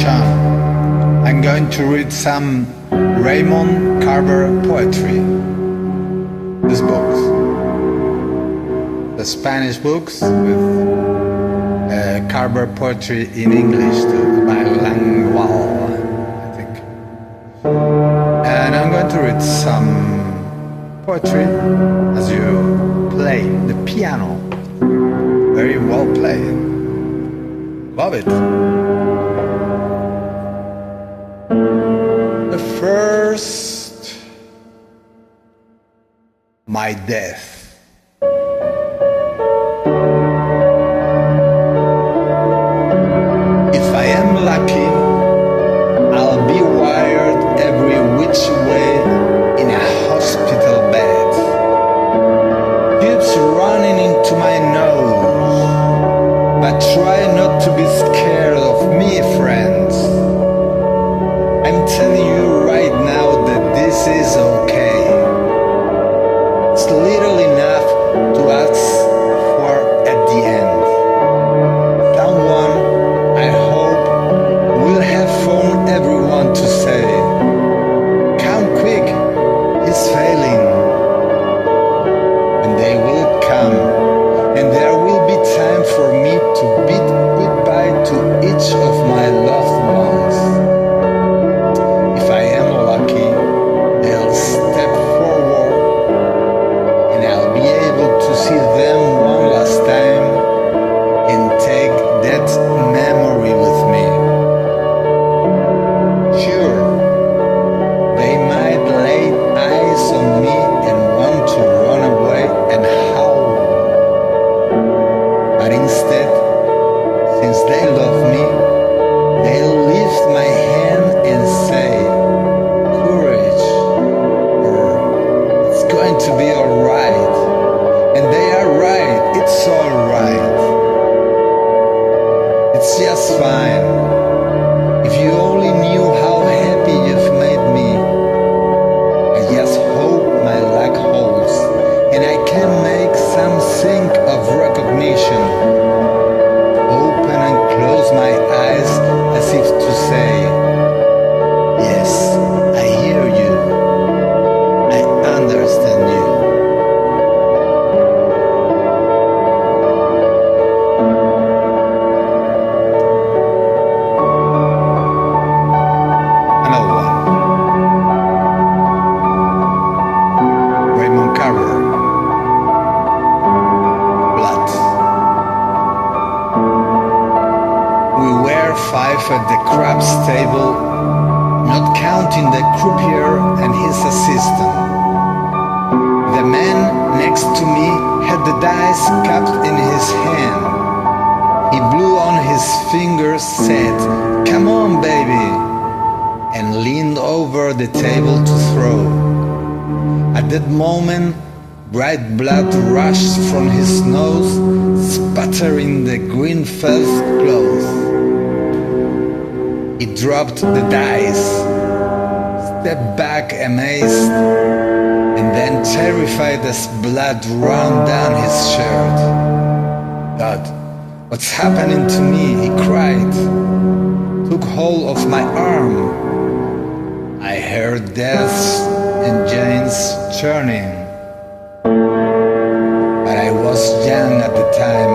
Sean. I'm going to read some Raymond Carver poetry. These books. The Spanish books with Carver poetry in English too, bilingual, I think. And I'm going to read some poetry as you play the piano. Very well played. Love it. The first, my death. If I am lucky, I'll be wired every which way in a hospital bed. Tubes running into my nose, but try not to be scared of me, friends. I'm telling you right now that this is okay. It's little enough to ask for at the end. Someone, I hope, will have phoned everyone to say, "Come quick, he's failing." And they will come, and there will be time for me to bid goodbye to each of my loved ones. If I am lucky, they'll step forward, and I'll be able to see them one last time and take that memory with me. Sure, they might lay eyes on me and want to run away and howl. But instead, since they love me, they'll lift my hand and say, "Courage," or "It's going to be alright." And they are right, it's alright. It's just fine. If you only knew how happy you've made me. I just hope my luck holds, and I can make some think of recognition. Open and close my eyes as if to say, "Yes, I hear you. I understand you." Another one. Raymond Carver. Blood. We were 5 at the craps table, not counting the croupier and his assistant. The man next to me had the dice cupped in his hand. He blew on his fingers, said, "Come on, baby," and leaned over the table to throw. At that moment, bright blood rushed from his nose, sputtering the green felt cloth. He dropped the dice, stepped back amazed, and then terrified as blood ran down his shirt. "God, what's happening to me?" he cried. Took hold of my arm. I heard death's engines churning. But I was young at the time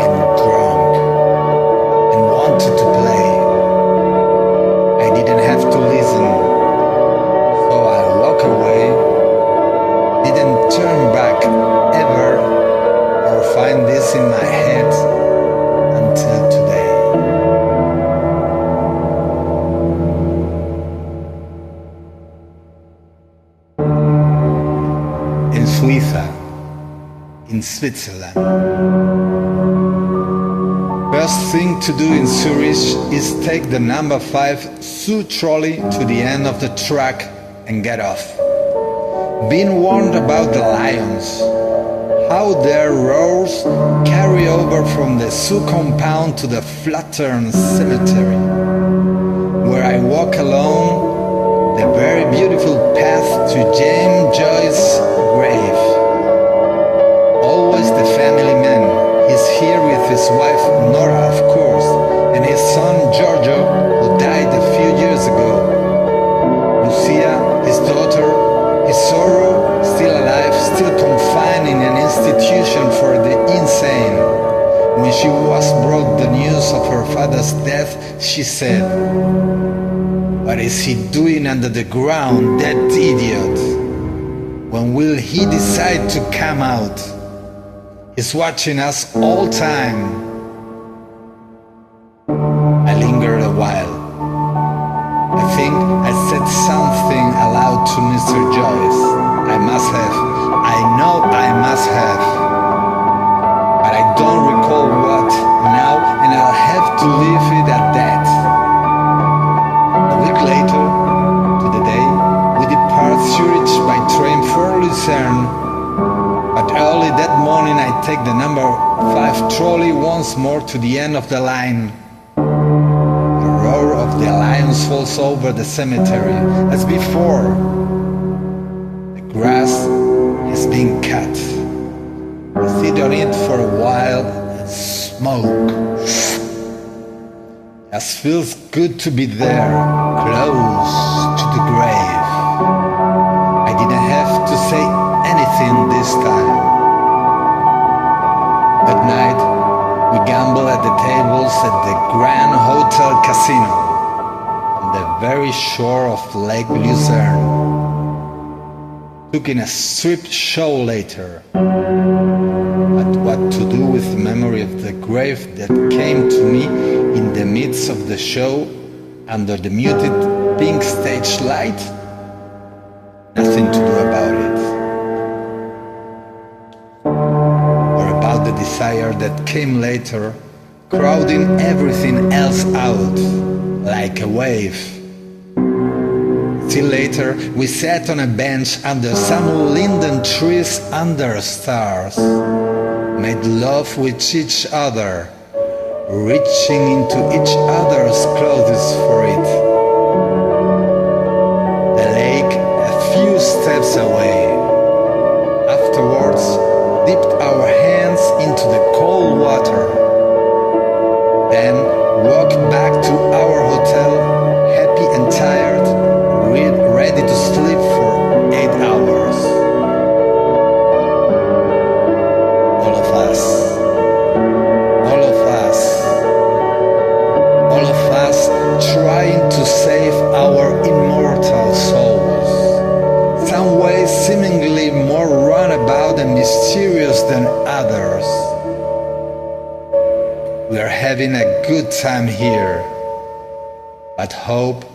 and drunk and wanted to play. I didn't have to listen, so I walked away, didn't turn back ever or find this in my head until today. In Suiza, in Switzerland. First thing to do in Zurich is take the number 5 Zoo trolley to the end of the track and get off. Been warned about the lions, how their roars carry over from the zoo compound to the Flattern Cemetery, where I walk alone the very beautiful path to James Joyce's grave. Always the family man. He's here with his wife Nora, of course, and his son Giorgio, who father's death, she said, "What is he doing under the ground, that idiot? When will he decide to come out? He's watching us all time." I lingered a while. I think I said something aloud to Mr. Joyce. I must have. I know I must have. But I don't recall what now, and I'll have to leave it at that. A week later, to the day, we depart Zurich by train for Lucerne. But early that morning I take the number 5 trolley once more to the end of the line. The roar of the lions falls over the cemetery. As before, the grass is being cut. I sit on it for a while and smoke. It feels good to be there, close to the grave. I didn't have to say anything this time. That night, we gambled at the tables at the Grand Hotel Casino on the very shore of Lake Lucerne. Took in a strip show later. But what to do with the memory of the grave that came to me in the midst of the show under the muted pink stage light? Nothing to do about it. Or about the desire that came later, crowding everything else out like a wave. Till later, we sat on a bench under some linden trees under stars, made love with each other, reaching into each other's clothes for it. The lake a few steps away. Afterwards, dipped our hands into the cold water. Then walked back to our hotel, happy and tired, ready to sleep for 8 hours. All of us, all of us, all of us trying to save our immortal souls. Some ways seemingly more runabout and mysterious than others. We are having a good time here, but hope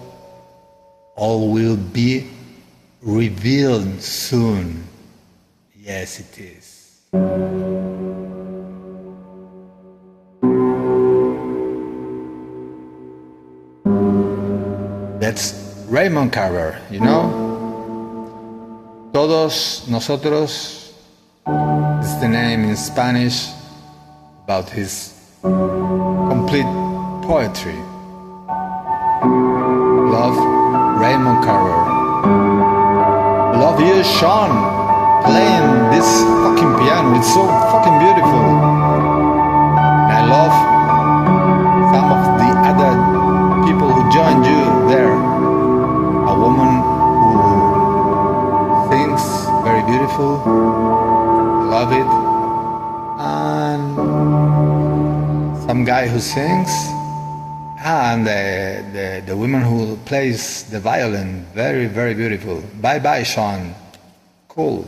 all will be revealed soon. Yes, it is. That's Raymond Carver, you know? Todos nosotros is the name in Spanish about his complete poetry. Love, Raymond Carver. Love you, Sean, playing this fucking piano. It's so fucking beautiful. And I love some of the other people who joined you there. A woman who sings very beautiful. Love it. And some guy who sings. And the woman who plays the violin, very, very beautiful. Bye bye, Sean. Cool.